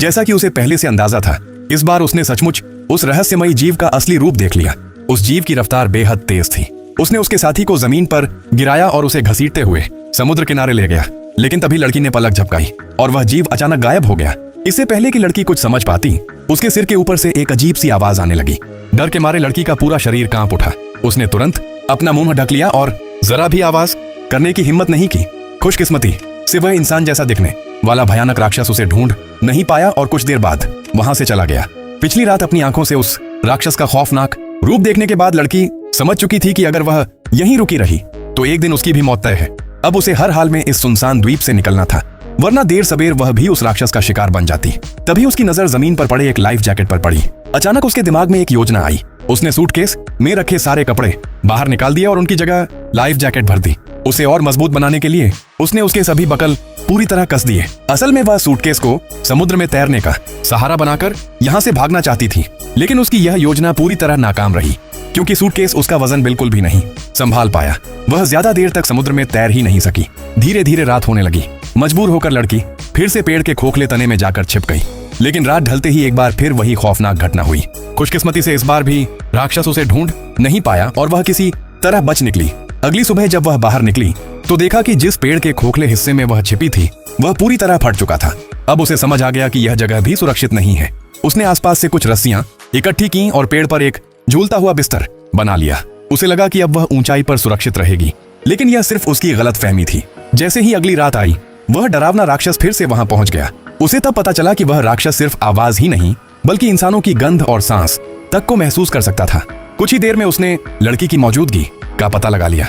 जैसा कि उसे पहले से अंदाजा था, इस बार उसने सचमुच उस रहस्यमयी जीव का असली रूप देख लिया। उस जीव की रफ्तार बेहद तेज थी। उसने उसके साथी को जमीन पर गिराया और उसे घसीटते हुए समुद्र किनारे ले गया। लेकिन तभी लड़की ने पलक झपकाई और वह जीव अचानक गायब हो गया। इससे पहले कि लड़की कुछ समझ पाती, उसके सिर के ऊपर से एक अजीब सी आवाज आने लगी। डर के मारे लड़की का पूरा शरीर कांप उठा। उसने तुरंत अपना मुंह ढक लिया और जरा भी आवाज करने की हिम्मत नहीं की। खुशकिस्मती से वह इंसान जैसा दिखने वाला भयानक राक्षस उसे ढूंढ नहीं पाया और कुछ देर बाद वहां से चला गया। पिछली रात अपनी आंखों से उस राक्षस का खौफनाक रूप देखने के बाद लड़की समझ चुकी थी कि अगर वह यहीं रुकी रही तो एक दिन उसकी भी मौत तय है। अब उसे हर हाल में इस सुनसान द्वीप से निकलना था, वरना देर सबेर वह भी उस राक्षस का शिकार बन जाती। तभी उसकी नजर जमीन पर पड़े एक लाइफ जैकेट पर पड़ी। अचानक उसके दिमाग में एक योजना आई। उसने सूटकेस में रखे सारे कपड़े बाहर निकाल दिए और उनकी जगह लाइफ जैकेट भर दी। उसे और मजबूत बनाने के लिए उसने उसके सभी बकल पूरी तरह कस दिए। असल में वह सूटकेस को समुद्र में तैरने का सहारा बनाकर यहाँ से भागना चाहती थी, लेकिन उसकी यह योजना पूरी तरह नाकाम रही, क्योंकि सूटकेस उसका वजन बिल्कुल भी नहीं संभाल पाया। वह ज्यादा देर तक समुद्र में तैर ही नहीं सकी। धीरे धीरे रात होने लगी। मजबूर होकर लड़की फिर से पेड़ के खोखले तने में जाकर छिप गई। लेकिन रात ढलते ही एक बार फिर वही खौफनाक घटना हुई। खुशकिस्मती से इस बार भी राक्षस उसे ढूंढ नहीं पाया और वह किसी तरह बच निकली। अगली सुबह जब वह बाहर निकली तो देखा कि जिस पेड़ के खोखले हिस्से में वह छिपी थी वह पूरी तरह फट चुका था। अब उसे समझ आ गया कि यह जगह भी सुरक्षित नहीं है। उसने आसपास से कुछ रस्सियां इकट्ठी की और पेड़ पर एक झूलता हुआ बिस्तर बना लिया। उसे लगा कि अब वह ऊंचाई पर सुरक्षित रहेगी, लेकिन यह सिर्फ उसकी गलतफहमी थी। जैसे ही अगली रात आई, वह डरावना राक्षस फिर से वहां पहुंच गया। उसे तब पता चला कि वह राक्षस सिर्फ आवाज ही नहीं बल्कि इंसानों की गंध और सांस तक को महसूस कर सकता था। कुछ ही देर में उसने लड़की की मौजूदगी का पता लगा लिया।